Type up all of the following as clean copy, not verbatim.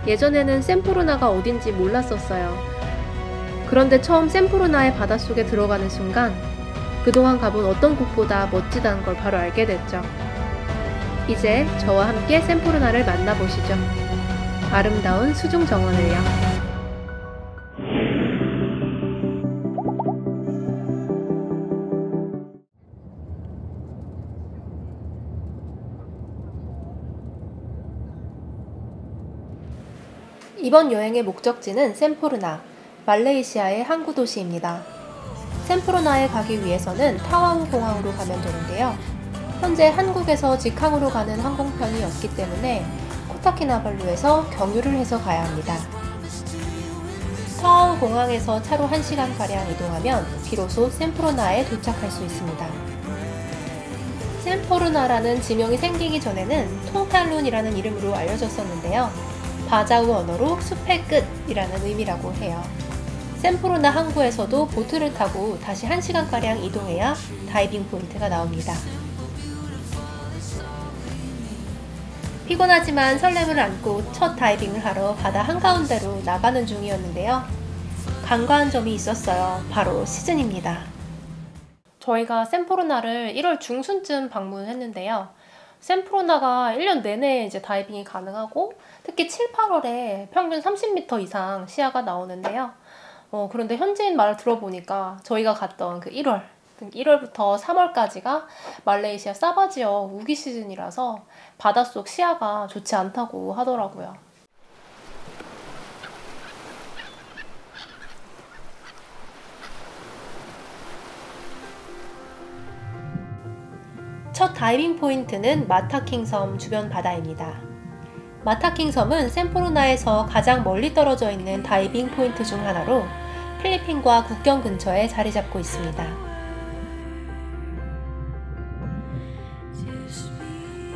예전에는 샘푸르나가 어딘지 몰랐었어요. 그런데 처음 샘푸르나의 바닷속에 들어가는 순간 그동안 가본 어떤 곳보다 멋지다는 걸 바로 알게 됐죠. 이제 저와 함께 샘푸르나를 만나보시죠. 아름다운 수중 정원을요. 이번 여행의 목적지는 샘푸르나, 말레이시아의 항구 도시입니다. 샘푸르나에 가기 위해서는 타와우 공항으로 가면 되는데요. 현재 한국에서 직항으로 가는 항공편이 없기 때문에 코타키나발루에서 경유를 해서 가야 합니다. 타와우 공항에서 차로 1시간가량 이동하면 비로소 샘푸르나에 도착할 수 있습니다. 샘푸르나라는 지명이 생기기 전에는 퉁탈룬이라는 이름으로 알려졌었는데요. 바자우 언어로 숲의 끝이라는 의미라고 해요. 샘푸르나 항구에서도 보트를 타고 다시 1시간가량 이동해야 다이빙 포인트가 나옵니다. 피곤하지만 설렘을 안고 첫 다이빙을 하러 바다 한가운데로 나가는 중이었는데요. 간과한 점이 있었어요. 바로 시즌입니다. 저희가 샘푸르나를 1월 중순쯤 방문했는데요. 샘푸르나가 1년 내내 이제 다이빙이 가능하고 특히 7, 8월에 평균 30m 이상 시야가 나오는데요. 그런데 현지인 말을 들어보니까 저희가 갔던 그 1월부터 3월까지가 말레이시아 사바지어 우기 시즌이라서 바닷속 시야가 좋지 않다고 하더라고요. 첫 다이빙 포인트는 마타킹 섬 주변 바다입니다. 마타킹 섬은 샘푸르나에서 가장 멀리 떨어져 있는 다이빙 포인트 중 하나로 필리핀과 국경 근처에 자리 잡고 있습니다.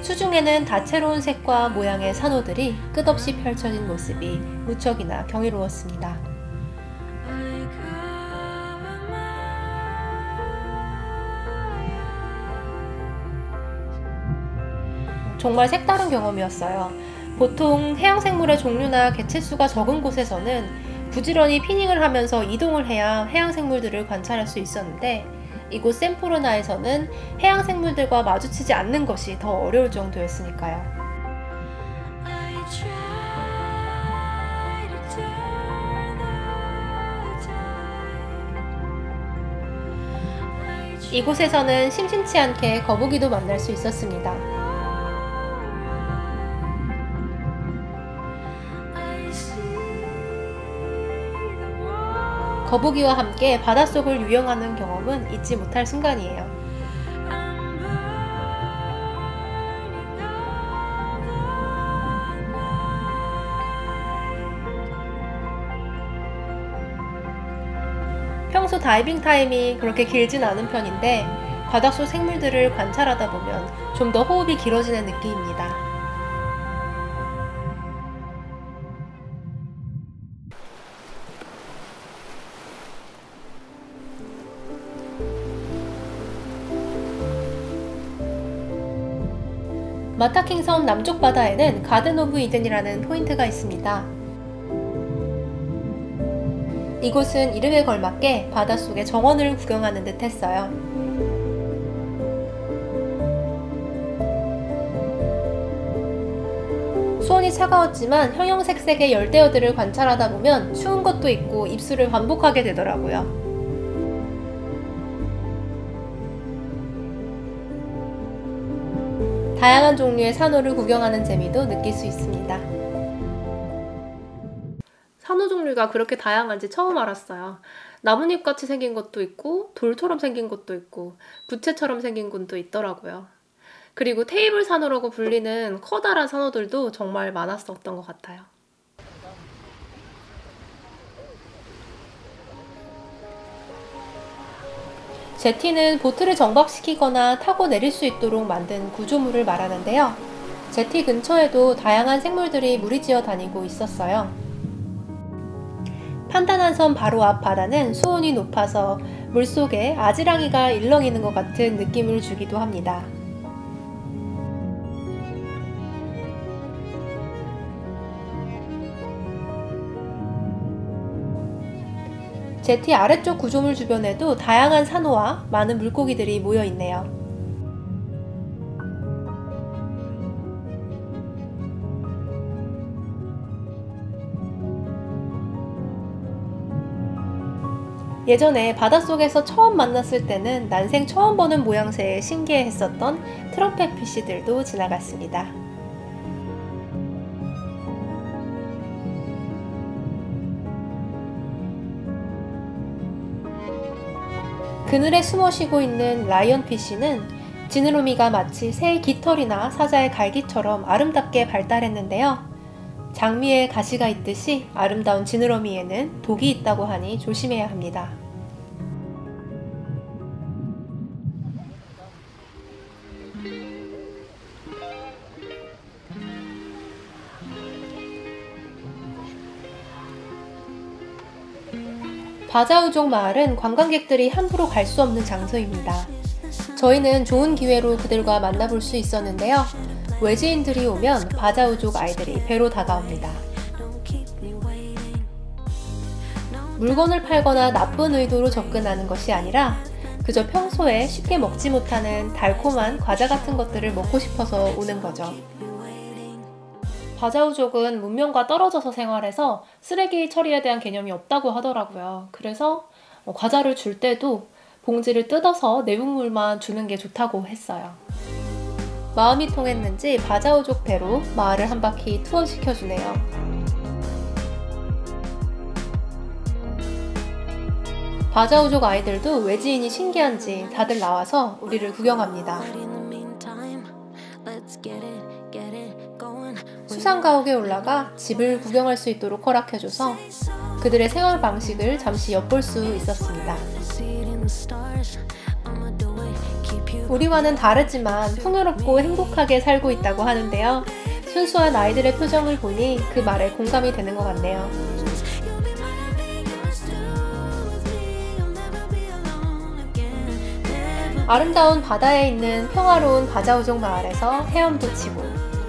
수중에는 다채로운 색과 모양의 산호들이 끝없이 펼쳐진 모습이 무척이나 경이로웠습니다. 정말 색다른 경험이었어요. 보통 해양생물의 종류나 개체수가 적은 곳에서는 부지런히 피닝을 하면서 이동을 해야 해양생물들을 관찰할 수 있었는데 이곳 샘푸르나에서는 해양생물들과 마주치지 않는 것이 더 어려울 정도였으니까요. 이곳에서는 심심치 않게 거북이도 만날 수 있었습니다. 거북이와 함께 바닷속을 유영하는 경험은 잊지 못할 순간이에요. 평소 다이빙 타임이 그렇게 길진 않은 편인데 바닷속 생물들을 관찰하다 보면 좀 더 호흡이 길어지는 느낌입니다. 마타킹 섬 남쪽 바다에는 가든 오브 이든이라는 포인트가 있습니다. 이곳은 이름에 걸맞게 바닷속의 정원을 구경하는 듯 했어요. 수온이 차가웠지만 형형색색의 열대어들을 관찰하다 보면 추운 것도 있고 입술을 반복하게 되더라고요. 다양한 종류의 산호를 구경하는 재미도 느낄 수 있습니다. 산호 종류가 그렇게 다양한지 처음 알았어요. 나뭇잎같이 생긴 것도 있고 돌처럼 생긴 것도 있고 부채처럼 생긴 것도 있더라고요. 그리고 테이블 산호라고 불리는 커다란 산호들도 정말 많았었던 것 같아요. 제티는 보트를 정박시키거나 타고 내릴 수 있도록 만든 구조물을 말하는데요. 제티 근처에도 다양한 생물들이 무리지어 다니고 있었어요. 판단한 섬 바로 앞 바다는 수온이 높아서 물속에 아지랑이가 일렁이는 것 같은 느낌을 주기도 합니다. 제티 아래쪽 구조물 주변에도 다양한 산호와 많은 물고기들이 모여 있네요. 예전에 바닷속에서 처음 만났을 때는 난생 처음 보는 모양새에 신기해했었던 트럼펫 피쉬들도 지나갔습니다. 그늘에 숨어 쉬고 있는 라이언 피쉬는 지느러미가 마치 새의 깃털이나 사자의 갈기처럼 아름답게 발달했는데요. 장미에 가시가 있듯이 아름다운 지느러미에는 독이 있다고 하니 조심해야 합니다. 바자우족 마을은 관광객들이 함부로 갈 수 없는 장소입니다. 저희는 좋은 기회로 그들과 만나볼 수 있었는데요. 외지인들이 오면 바자우족 아이들이 배로 다가옵니다. 물건을 팔거나 나쁜 의도로 접근하는 것이 아니라 그저 평소에 쉽게 먹지 못하는 달콤한 과자 같은 것들을 먹고 싶어서 오는 거죠. 바자우족은 문명과 떨어져서 생활해서 쓰레기 처리에 대한 개념이 없다고 하더라고요. 그래서 과자를 줄 때도 봉지를 뜯어서 내용물만 주는 게 좋다고 했어요. 마음이 통했는지 바자우족 배로 마을을 한 바퀴 투어 시켜주네요. 바자우족 아이들도 외지인이 신기한지 다들 나와서 우리를 구경합니다. 수상가옥에 올라가 집을 구경할 수 있도록 허락해줘서 그들의 생활 방식을 잠시 엿볼 수 있었습니다. 우리와는 다르지만 풍요롭고 행복하게 살고 있다고 하는데요. 순수한 아이들의 표정을 보니 그 말에 공감이 되는 것 같네요. 아름다운 바다에 있는 평화로운 바자우족 마을에서 헤엄도 치고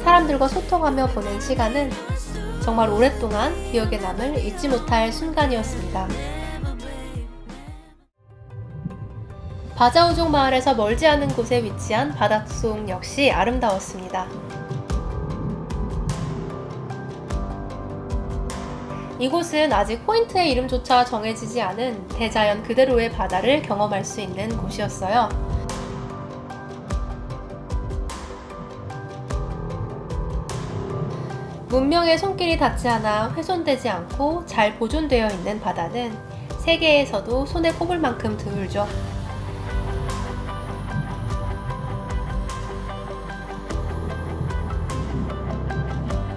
사람들과 소통하며 보낸 시간은 정말 오랫동안 기억에 남을 잊지 못할 순간이었습니다. 바자우족 마을에서 멀지 않은 곳에 위치한 바닷속 역시 아름다웠습니다. 이곳은 아직 포인트의 이름조차 정해지지 않은 대자연 그대로의 바다를 경험할 수 있는 곳이었어요. 문명의 손길이 닿지 않아 훼손되지 않고 잘 보존되어 있는 바다는 세계에서도 손에 꼽을 만큼 드물죠.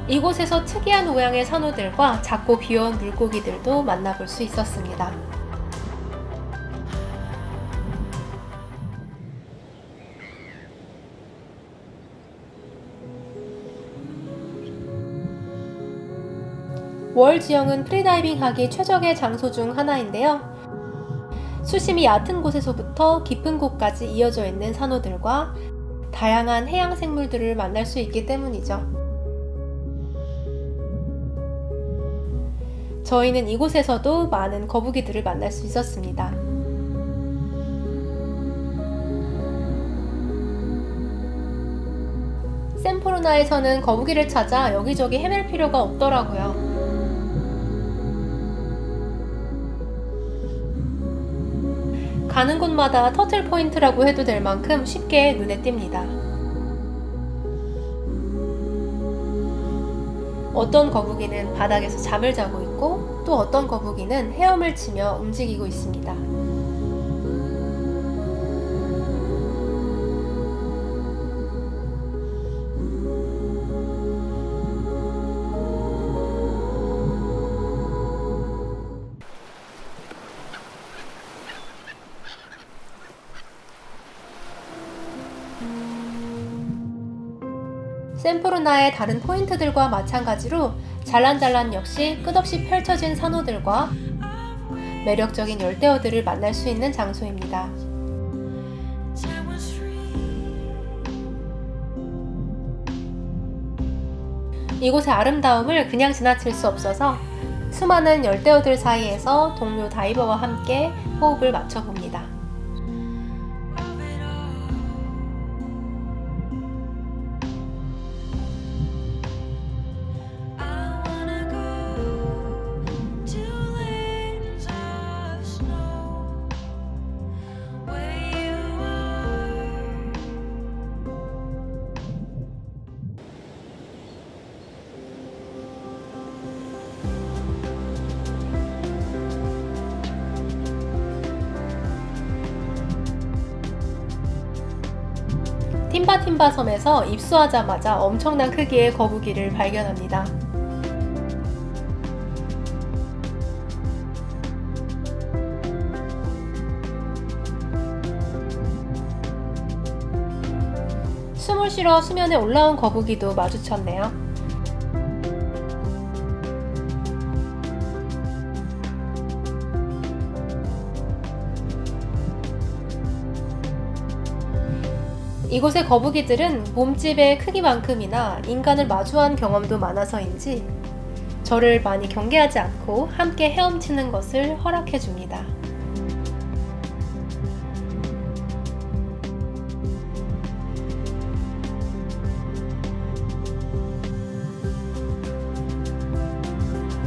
이곳에서 특이한 모양의 산호들과 작고 귀여운 물고기들도 만나볼 수 있었습니다. 월 지형은 프리다이빙 하기 최적의 장소 중 하나인데요. 수심이 얕은 곳에서부터 깊은 곳까지 이어져 있는 산호들과 다양한 해양 생물들을 만날 수 있기 때문이죠. 저희는 이곳에서도 많은 거북이들을 만날 수 있었습니다. 샘포르나에서는 거북이를 찾아 여기저기 헤맬 필요가 없더라고요. 가는 곳마다 터틀 포인트라고 해도 될 만큼 쉽게 눈에 띕니다. 어떤 거북이는 바닥에서 잠을 자고 있고 또 어떤 거북이는 헤엄을 치며 움직이고 있습니다. 샘포르나의 다른 포인트들과 마찬가지로 잘란잘란 역시 끝없이 펼쳐진 산호들과 매력적인 열대어들을 만날 수 있는 장소입니다. 이곳의 아름다움을 그냥 지나칠 수 없어서 수많은 열대어들 사이에서 동료 다이버와 함께 호흡을 맞춰봅니다. 팀바팀바 섬에서 입수하자마자 엄청난 크기의 거북이를 발견합니다. 숨을 쉬러 수면에 올라온 거북이도 마주쳤네요. 이곳의 거북이들은 몸집의 크기만큼이나 인간을 마주한 경험도 많아서인지 저를 많이 경계하지 않고 함께 헤엄치는 것을 허락해 줍니다.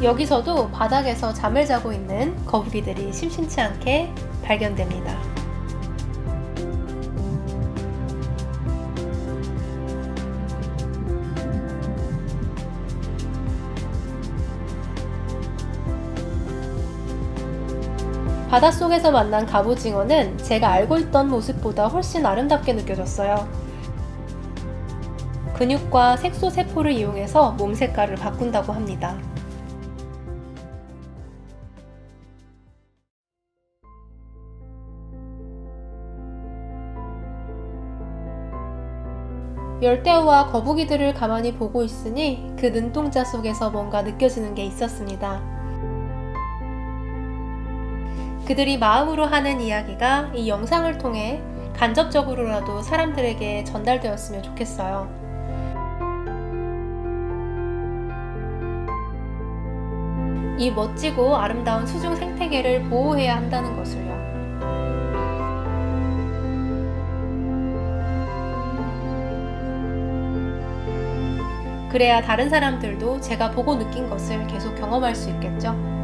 여기서도 바닥에서 잠을 자고 있는 거북이들이 심심치 않게 발견됩니다. 바닷속에서 만난 갑오징어는 제가 알고 있던 모습보다 훨씬 아름답게 느껴졌어요. 근육과 색소 세포를 이용해서 몸 색깔을 바꾼다고 합니다. 열대어와 거북이들을 가만히 보고 있으니 그 눈동자 속에서 뭔가 느껴지는 게 있었습니다. 그들이 마음으로 하는 이야기가 이 영상을 통해 간접적으로라도 사람들에게 전달되었으면 좋겠어요. 이 멋지고 아름다운 수중 생태계를 보호해야 한다는 것을요. 그래야 다른 사람들도 제가 보고 느낀 것을 계속 경험할 수 있겠죠.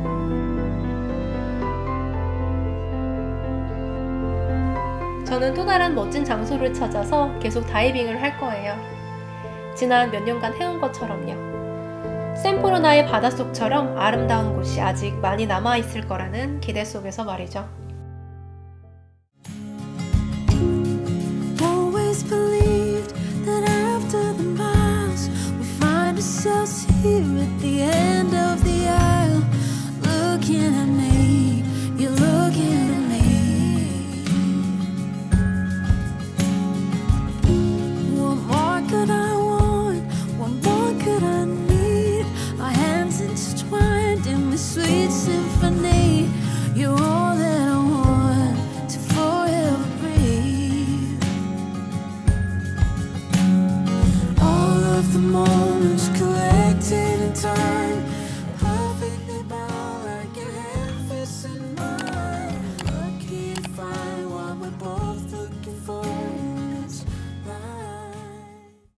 저는 또 다른 멋진 장소를 찾아서 계속 다이빙을 할 거예요. 지난 몇 년간 해온 것처럼요. 샘포로나의 바닷속처럼 아름다운 곳이 아직 많이 남아있을 거라는 기대 속에서 말이죠. Always believed that after the miles we find ourselves here at the